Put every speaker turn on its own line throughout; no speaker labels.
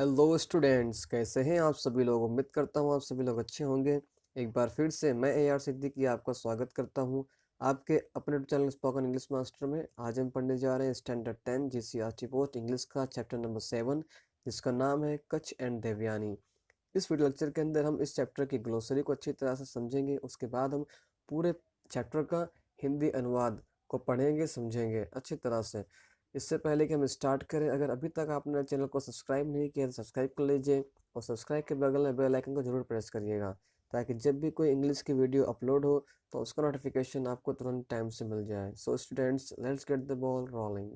Hello students, कैसे हैं आप सभी लोग। उम्मीद करता हूं आप सभी लोग अच्छे होंगे। एक बार फिर से मैं AR सिद्दीकी आपका स्वागत करता हूं आपके अपने चैनल स्पोकन इंग्लिश मास्टर में। आज हम पढ़ने जा रहे हैं स्टैंडर्ड 10 GCRT बोर्ड इंग्लिश का चैप्टर नंबर 7, जिसका नाम है कच्छ एंड देवयानी। इस वीडियो लेक्चर के अंदर हम इस चैप्टर की ग्लोसरी को अच्छी तरह से समझेंगे। उसके बाद हम पूरे चैप्टर का हिंदी अनुवाद को पढ़ेंगे, समझेंगे अच्छी तरह से। इससे पहले कि हम स्टार्ट करें, अगर अभी तक आपने चैनल को सब्सक्राइब नहीं किया तो सब्सक्राइब कर लीजिए और सब्सक्राइब के बगल में बेल आइकन को जरूर प्रेस करिएगा, ताकि जब भी कोई इंग्लिश की वीडियो अपलोड हो तो उसका नोटिफिकेशन आपको तुरंत टाइम से मिल जाए। So students, let's get the ball rolling.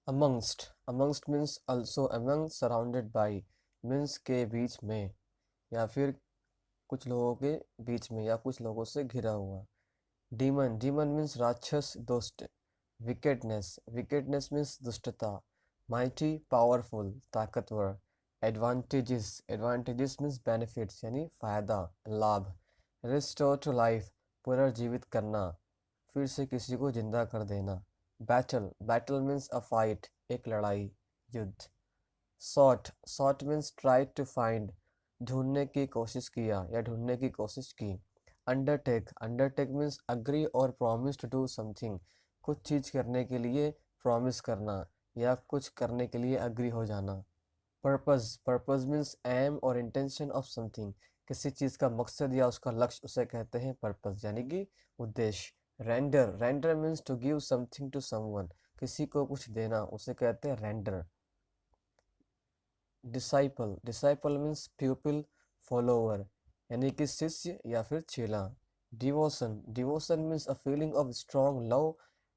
Amongst means also, among surrounded by means के बीच में या फिर कुछ लोगों के बीच में या कुछ लोगों से घिरा हुआ। डीमन मीन्स राक्षस, दुष्ट। विकेटनेस मीन्स दुष्टता। माइटी पावरफुल, ताकतवर। एडवांटेजेस मीन्स बेनिफिट्स यानी फायदा, लाभ। रिस्टोर टू लाइफ, पुनर्जीवित करना, फिर से किसी को जिंदा कर देना। बैटल मीन्स अ फाइट, एक लड़ाई, युद्ध। Sought means try to find, ढूंढने की कोशिश किया या ढूंढने की कोशिश की। अंडरटेक मीन्स अग्री और प्रॉमिस टू डू समथिंग, कुछ चीज करने के लिए प्रॉमिस करना या कुछ करने के लिए अग्री हो जाना। पर्पस मीन्स एम और इंटेंशन ऑफ समथिंग, किसी चीज का मकसद या उसका लक्ष्य, उसे कहते हैं पर्पस यानी कि उद्देश्य। Render means to give something to someone, किसी को कुछ देना, उसे कहते हैं render. Disciple means pupil, follower यानी कि शिष्य या फिर चेला। Devotion means a feeling of strong love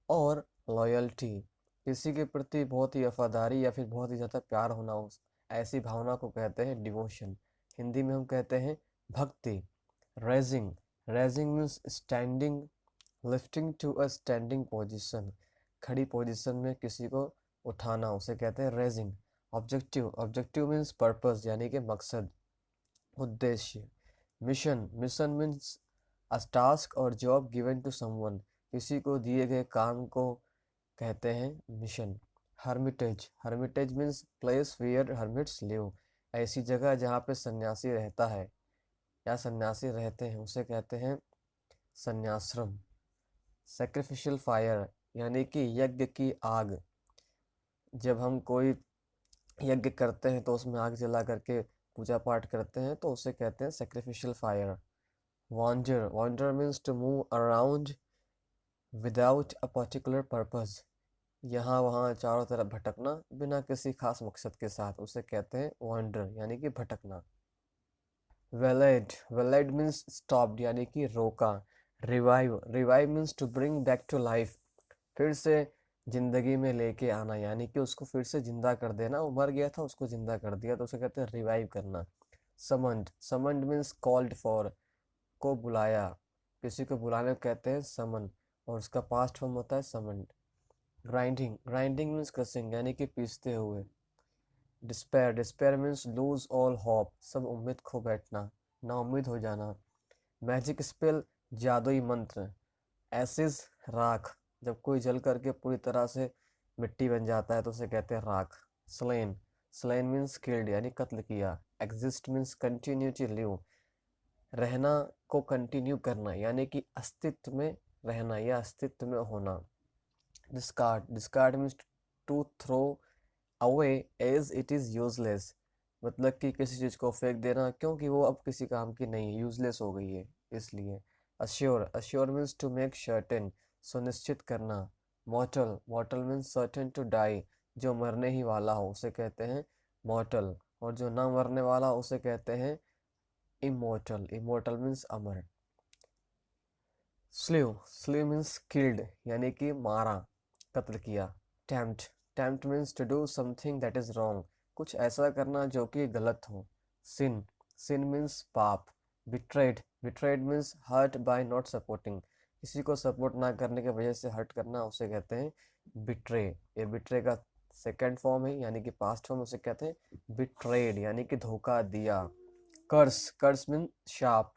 और लॉयल्टी, किसी के प्रति बहुत ही वफादारी या फिर बहुत ही ज़्यादा प्यार होना, ऐसी भावना को कहते हैं डिवोशन। हिंदी में हम कहते हैं भक्ति। Raising means standing, lifting to a standing position, खड़ी पोजिशन में किसी को उठाना, उसे कहते हैं रेजिंग। ऑब्जेक्टिव मीन्स पर्पस यानी कि मकसद, उद्देश्य। मिशन मीन्स अ टास्क और जॉब गिवन टू समवन, किसी को दिए गए काम को कहते हैं mission. Hermitage means place where hermits live, ऐसी जगह जहाँ पे सन्यासी रहता है या सन्यासी रहते हैं, उसे कहते हैं सन्याश्रम। सैक्रिफिशियल फायर यानी कि यज्ञ की आग, जब हम कोई यज्ञ करते हैं तो उसमें आग जला करके पूजा पाठ करते हैं तो उसे कहते हैं sacrificial fire. Wander means to move around without a particular purpose, यहाँ वहाँ चारों तरफ भटकना बिना किसी खास मकसद के साथ, उसे कहते हैं वॉन्डर यानी कि भटकना। वेलाइड मीन्स स्टॉप्ड यानी कि रोका। Revive means to bring back to life, फिर से जिंदगी में लेके आना यानी कि उसको फिर से जिंदा कर देना, वो मर गया था उसको जिंदा कर दिया तो उसे कहते हैं रिवाइव करना। समन्ड मीन्स कॉल्ड फॉर, को बुलाया, किसी को बुलाने को कहते हैं समन और उसका पास्ट फॉर्म होता है समन्ड। ग्राइंडिंग मीन्स क्रशिंग यानी कि पीसते हुए। Despair means lose all hope, सब उम्मीद खो बैठना, नाउम्मीद हो जाना। मैजिक स्पेल, जादुई मंत्र। एसिज, राख, जब कोई जल करके पूरी तरह से मिट्टी बन जाता है तो उसे कहते हैं राख। स्लेन मीन्स किल्ड यानी कत्ल किया। Exist means continue to live, रहना को कंटिन्यू करना यानी कि अस्तित्व में रहना या अस्तित्व में होना। Discard means to throw away as it is useless, मतलब कि किसी चीज को फेंक देना क्योंकि वो अब किसी काम की नहीं है, यूजलेस हो गई है इसलिए। Assure means to make certain, सुनिश्चित करना। Mortal means certain to die, जो मरने ही वाला हो उसे कहते हैं मॉर्टल, और जो ना मरने वाला उसे कहते हैं इमोर्टल मीन्स अमर। स्लीव मीन्स किल्ड यानी कि मारा, कत्ल किया। Tempt means to do something that is wrong, कुछ ऐसा करना जो कि गलत हो। सिन मीन्स पाप। Betrayed means hurt by not supporting, किसी को सपोर्ट ना करने की वजह से हर्ट करना, उसे कहते हैं बिट्रे। ये बिट्रे का सेकेंड फॉर्म है यानी कि पास्ट फॉर्म, उसे कहते हैं बिट्रेड यानी कि धोखा दिया। कर्स मीन शाप।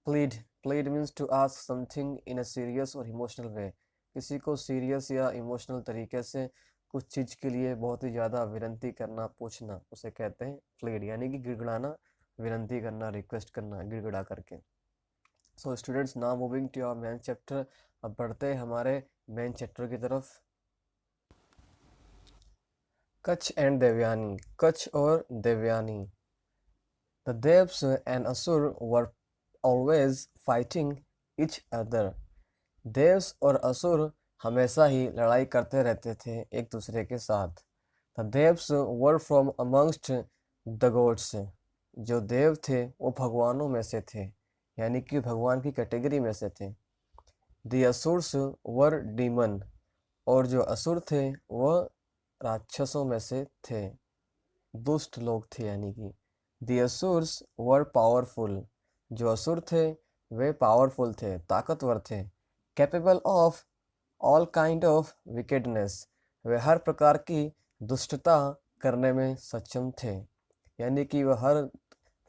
Plead means to ask something in a serious और इमोशनल वे, किसी को सीरियस या इमोशनल तरीके से कुछ चीज़ के लिए बहुत ही ज़्यादा विनती करना, पूछना, उसे कहते हैं प्लीड, यानी कि गिड़गिड़ाना, विनती करना, रिक्वेस्ट करना गिड़गिड़ा करके। So students, now moving to our main chapter. अब बढ़ते हैं हमारे मेन चैप्टर की तरफ। कच्छ एंड देवयानी, कच्छ और Devyani. The Devs and Asur were always fighting each other. Dev's और असुर हमेशा ही लड़ाई करते रहते थे एक दूसरे के साथ। The Devs were from amongst the gods. जो देव थे वो भगवानों में से थे, यानी कि भगवान की कैटेगरी में से थे। The Asurs were demon. और जो असुर थे वह राक्षसों में से थे, दुष्ट लोग थे, यानी कि The Asurs were powerful. जो असुर थे वे पावरफुल थे, ताकतवर थे। Capable of all kind of wickedness. वे हर प्रकार की दुष्टता करने में सक्षम थे, यानी कि वह हर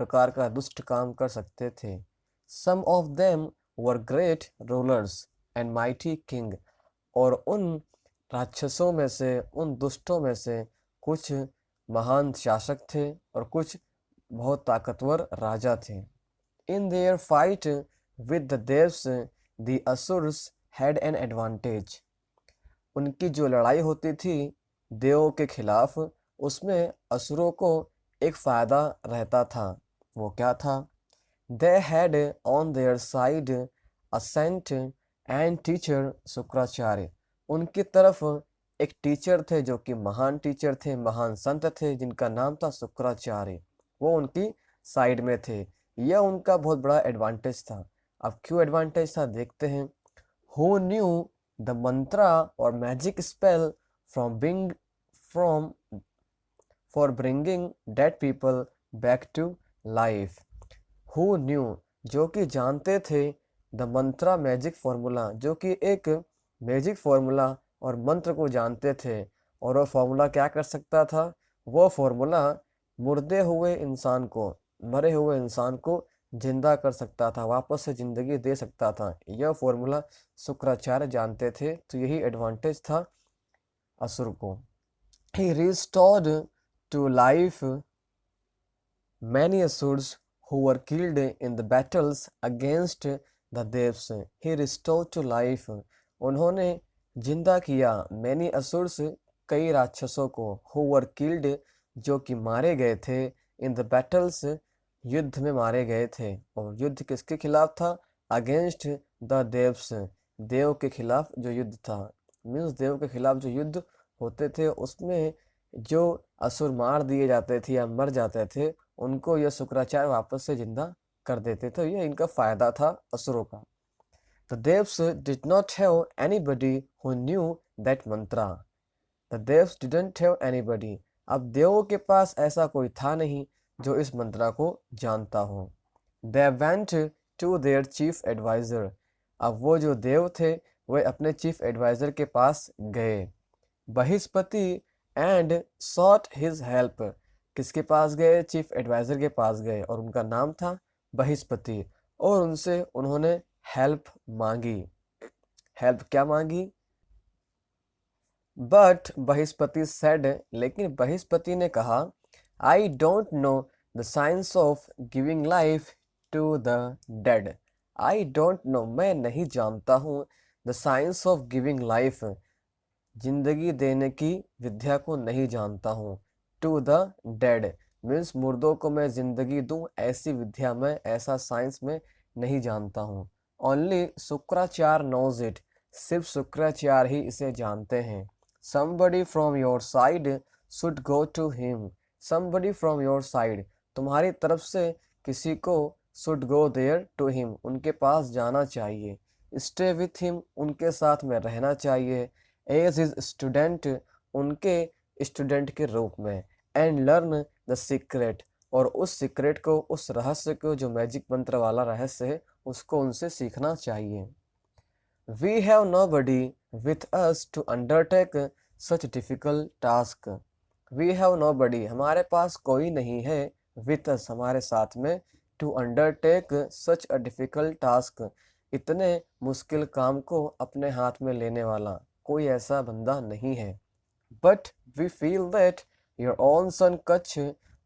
प्रकार का दुष्ट काम कर सकते थे। Some of them were great rulers and mighty king. और उन राक्षसों में से, उन दुष्टों में से कुछ महान शासक थे और कुछ बहुत ताकतवर राजा थे। In their fight with the Devs, the Asurs had an advantage. उनकी जो लड़ाई होती थी देवों के खिलाफ, उसमें असुरों को एक फायदा रहता था। वो क्या था? They had on their side a saint and teacher Shukracharya. उनकी तरफ एक टीचर थे जो कि महान टीचर थे, महान संत थे, जिनका नाम था शुक्राचार्य। वो उनकी साइड में थे। यह उनका बहुत बड़ा एडवांटेज था। अब क्यों एडवांटेज था देखते हैं। Who knew the mantra or magic spell from being from for bringing dead people back to life. Who knew, जो कि जानते थे, द मंत्रा मैजिक फॉर्मूला, जो कि एक मैजिक फॉर्मूला और मंत्र को जानते थे। और वो फॉर्मूला क्या कर सकता था? वो फॉर्मूला मुर्दे हुए इंसान को, मरे हुए इंसान को जिंदा कर सकता था, वापस से जिंदगी दे सकता था। यह फॉर्मूला शुक्राचार्य जानते थे, तो यही एडवांटेज था असुर को। He restored to life many asurs who were killed in the battles against the Devs. He restored to life. उन्होंने जिंदा किया many asurs, कई राक्षसों को, who were killed, जो कि मारे गए थे, in the battles, युद्ध में मारे गए थे। और युद्ध किसके खिलाफ था? अगेंस्ट द देव्स, देव के खिलाफ जो युद्ध था। मीन्स देव के खिलाफ जो युद्ध होते थे उसमें जो असुर मार दिए जाते थे या मर जाते थे, उनको यह शुक्राचार्य वापस से जिंदा कर देते थे। यह इनका फायदा था असुरों का। The Devs did not have anybody who knew that mantra. The Devs didn't have anybody. अब देवों के पास ऐसा कोई था नहीं जो इस मंत्रा को जानता हो। They went to their chief advisor. अब वो जो देव थे वे अपने चीफ एडवाइजर के पास गए। Brihaspati and sought his help. किसके पास गए? चीफ एडवाइजर के पास गए और उनका नाम था बृहस्पति। और उनसे उन्होंने हेल्प मांगी। हेल्प क्या मांगी? बट बृहस्पति सेड, लेकिन बृहस्पति ने कहा, I don't know the science of giving life to the dead. I don't know, मैं नहीं जानता हूँ, the science of giving life, जिंदगी देने की विद्या को नहीं जानता हूँ। टू द डेड मीन्स मुर्दों को मैं जिंदगी दूं, ऐसी विद्या में, ऐसा साइंस में नहीं जानता हूँ। ओनली शुक्राचार्य नोज इट, सिर्फ शुक्राचार्य ही इसे जानते हैं। Somebody from your side should go to him. Somebody from your side, तुम्हारी तरफ से किसी को should go there to him, उनके पास जाना चाहिए। Stay with him, उनके साथ में रहना चाहिए। As his student, उनके स्टूडेंट के रूप में। And learn the secret, और उस सीक्रेट को, उस रहस्य को, जो मैजिक मंत्र वाला रहस्य है, उसको उनसे सीखना चाहिए। We have nobody with us to undertake such difficult task. We have nobody, हमारे पास कोई नहीं है, with us, हमारे साथ में, to undertake such a difficult task, इतने मुश्किल काम को अपने हाथ में लेने वाला कोई ऐसा बंदा नहीं है। But we feel that your own son Kach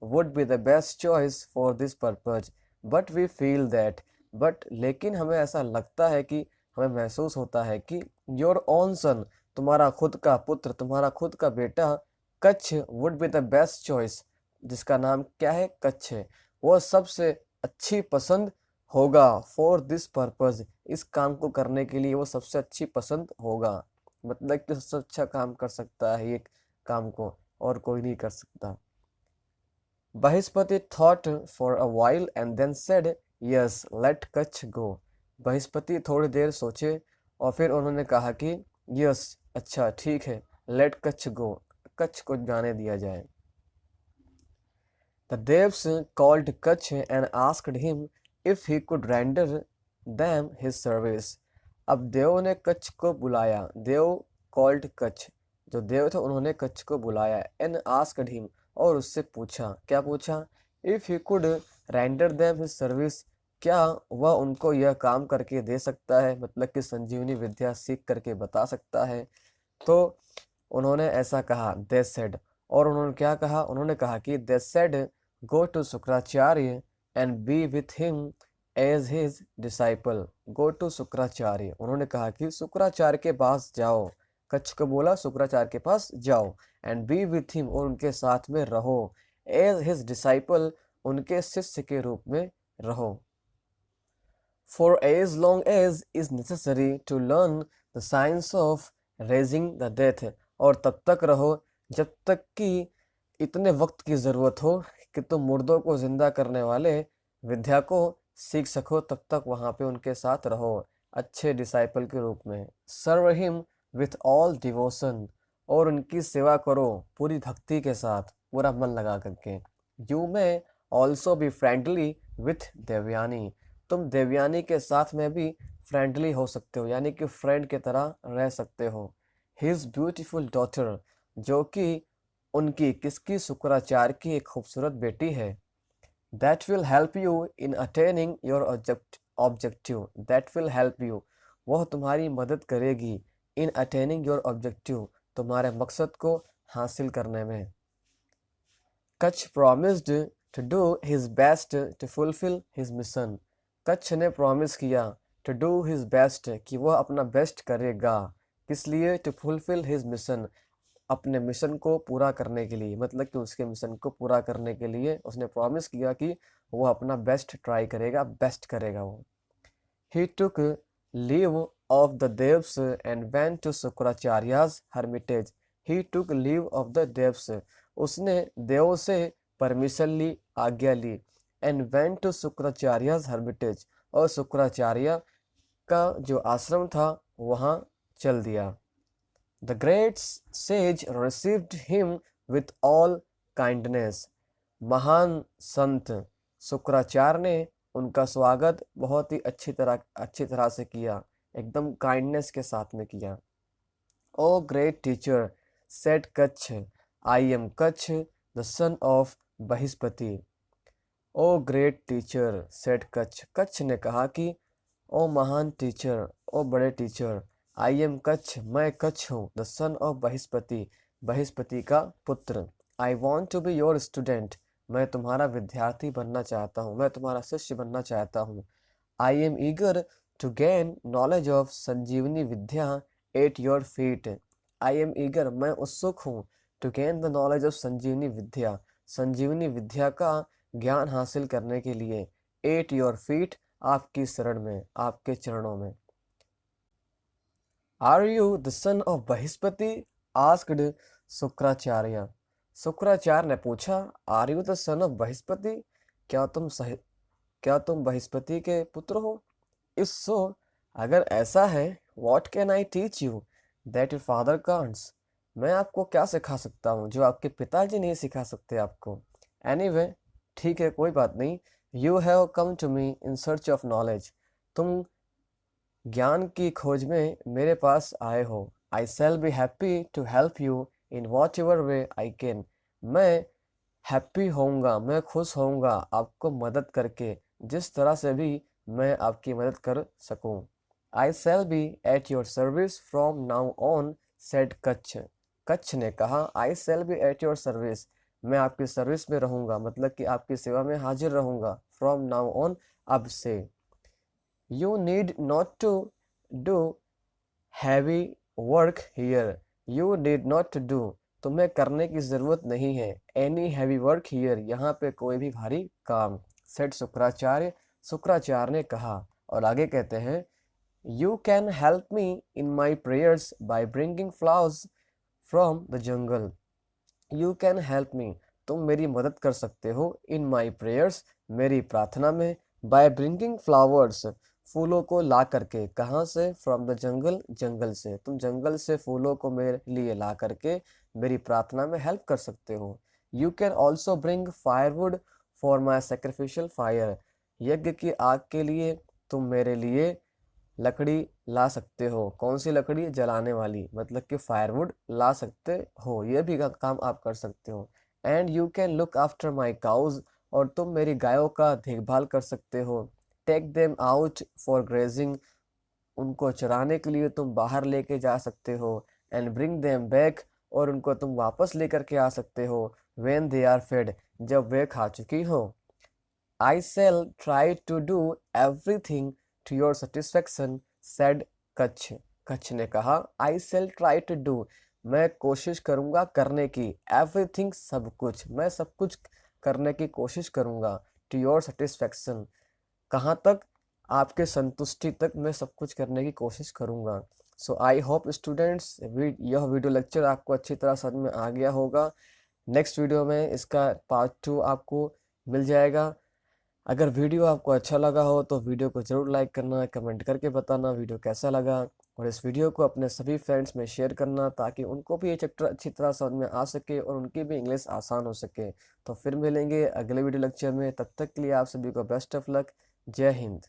would be the best choice for this purpose. But we feel that, but लेकिन हमें ऐसा लगता है कि हमें महसूस होता है कि योर ओन सन, तुम्हारा खुद का पुत्र, तुम्हारा खुद का बेटा Kutch would be the best choice, जिसका नाम क्या है, कच्छ है, वो सबसे अच्छी पसंद होगा फॉर दिस पर्पज, इस काम को करने के लिए वो सबसे अच्छी पसंद होगा। मतलब कि सबसे अच्छा काम कर सकता है ये काम को, और कोई नहीं कर सकता। Brihaspati thought for a while and then said, yes, let Kutch go। Brihaspati थोड़ी देर सोचे और फिर उन्होंने कहा कि यस, अच्छा ठीक है, लेट कच्छ गो, कच्छ को जाने दिया जाए। The devs called Kach and asked him if he could render them his service। अब देव ने कच्छ को बुलाया, देव called कच्छ, जो देव थे उन्होंने कच्छ को बुलाया, and asked him, और उससे पूछा, क्या पूछा, if he could render them his service, क्या वह उनको यह काम करके दे सकता है, मतलब कि संजीवनी विद्या सीख करके बता सकता है। तो उन्होंने ऐसा कहा, they said, और उन्होंने क्या कहा, उन्होंने कहा कि they said go to Shukracharya and be with him as his disciple। go to Shukracharya, उन्होंने कहा कि शुक्राचार्य के पास जाओ, कच्छ को बोला शुक्राचार्य के पास जाओ, and be with him, और उनके साथ में रहो, as his disciple, उनके शिष्य के रूप में रहो। For as long as is necessary to learn the science of raising the dead, और तब तक रहो जब तक कि इतने वक्त की ज़रूरत हो कि तुम मुर्दों को जिंदा करने वाले विद्या को सीख सको, तब तक वहाँ पे उनके साथ रहो अच्छे डिसाइपल के रूप में। Serve him with all devotion, और उनकी सेवा करो पूरी भक्ति के साथ, पूरा मन लगा करके। You may also be friendly with Devyani, तुम देवयानी के साथ में भी फ्रेंडली हो सकते हो, यानी कि फ्रेंड की तरह रह सकते हो। हिज ब्यूटीफुल डॉटर, जो कि उनकी किसकी, शुक्राचार्य की एक खूबसूरत बेटी है। That will help you in attaining your objective, that will help you, वह तुम्हारी मदद करेगी, इन अटेनिंग योर ऑब्जेक्टिव, तुम्हारे मकसद को हासिल करने में। Kacha promised to do his best to fulfil his mission, Kacha ने प्रॉमिस किया टू डू हिज बेस्ट, कि वह अपना बेस्ट करेगा, किस लिए, टू फुलफिल हिज मिशन, अपने मिशन को पूरा करने के लिए, मतलब कि उसके मिशन को पूरा करने के लिए उसने प्रॉमिस किया कि वो अपना बेस्ट ट्राई करेगा, बेस्ट करेगा वो। He took leave of the devs and went to शुक्राचार्य's hermitage। He took leave of the devs, उसने देव से परमिशन ली, आज्ञा ली, and went to शुक्राचार्य's hermitage, और शुक्राचार्य का जो आश्रम था वहाँ चल दिया। The great sage received him with all kindness। महान संत शुक्राचार्य ने उनका स्वागत बहुत ही अच्छी तरह से किया, एकदम काइंडनेस के साथ में किया। O great teacher said Kacha, I am Kacha the son of Brihaspati. O great teacher said Kacha, Kacha ने कहा कि ओ महान टीचर, ओ बड़े टीचर, आई एम कच्छ, मैं कच्छ हूँ, the son of Brihaspati, Brihaspati का पुत्र। I want to be your student, मैं तुम्हारा विद्यार्थी बनना चाहता हूँ, मैं तुम्हारा शिष्य बनना चाहता हूँ। I am eager to gain knowledge of Sanjeevani Vidya at your feet. I am eager, मैं उत्सुक हूँ, to gain the knowledge of Sanjeevani Vidya, Sanjeevani Vidya का ज्ञान हासिल करने के लिए, एट योर फीट, आपकी शरण में, आपके चरणों में। Are you the son of Brihaspati, asked Shukracharya. Shukracharya ने पूछा, are you the son of Brihaspati, क्या तुम बृहस्पति के पुत्र हो? इफ सो, अगर ऐसा है, what can I teach you that your father can't, मैं आपको क्या सिखा सकता हूँ जो आपके पिताजी नहीं सिखा सकते आपको। एनीवे, ठीक है, कोई बात नहीं। You have come to me in search of knowledge, तुम ज्ञान की खोज में मेरे पास आए हो। I shall be happy to help you in whatever way I can, मैं हैप्पी होऊंगा, मैं खुश होऊंगा आपको मदद करके, जिस तरह से भी मैं आपकी मदद कर सकूं। I shall be at your service from now on, said Kacha, Kacha ने कहा, आई shall be at your service, मैं आपकी सर्विस में रहूंगा, मतलब कि आपकी सेवा में हाजिर रहूंगा, फ्रॉम नाउ ऑन, अब से। You need not to do heavy work here, you need not to do, तुम्हें करने की जरूरत नहीं है, एनी हैवी वर्क हियर, यहाँ पे कोई भी भारी काम, सेड शुक्राचार्य, शुक्राचार्य ने कहा। और आगे कहते हैं, you can help me in my prayers by bringing flowers from the jungle, you can help me, तुम मेरी मदद कर सकते हो, इन माई प्रेयर्स, मेरी प्रार्थना में, बाय ब्रिंगिंग फ्लावर्स, फूलों को ला करके, कहाँ से, फ्रॉम द जंगल, जंगल से, तुम जंगल से फूलों को मेरे लिए ला करके मेरी प्रार्थना में हेल्प कर सकते हो। You can also bring firewood for my sacrificial fire, यज्ञ की आग के लिए तुम मेरे लिए लकड़ी ला सकते हो, कौन सी लकड़ी, जलाने वाली, मतलब कि फायरवुड ला सकते हो, ये भी काम आप कर सकते हो। And you can look after my cows, और तुम मेरी गायों का देखभाल कर सकते हो। Take them out for grazing, उनको चराने के लिए तुम बाहर लेके जा सकते हो। एंड ब्रिंग देम बैक, और उनको तुम वापस लेकर के आ सकते हो। व्हेन दे आर फेड, जब वे खा चुकी हो। I shall try to do everything to your satisfaction, said Kutch, Kacha ने कहा, I shall try to do, मैं कोशिश करूंगा करने की, everything, सब कुछ, मैं सब कुछ करने की कोशिश करूंगा, to your satisfaction, कहाँ तक, आपके संतुष्टि तक मैं सब कुछ करने की कोशिश करूंगा। सो आई होप स्टूडेंट्स यह वीडियो लेक्चर आपको अच्छी तरह समझ में आ गया होगा। नेक्स्ट वीडियो में इसका पार्ट 2 आपको मिल जाएगा। अगर वीडियो आपको अच्छा लगा हो तो वीडियो को ज़रूर लाइक करना, कमेंट करके बताना वीडियो कैसा लगा, और इस वीडियो को अपने सभी फ्रेंड्स में शेयर करना ताकि उनको भी ये चैप्टर अच्छी तरह समझ में आ सके और उनकी भी इंग्लिश आसान हो सके। तो फिर मिलेंगे अगले वीडियो लेक्चर में, तब तक के लिए आप सभी को बेस्ट ऑफ लक। जय हिंद।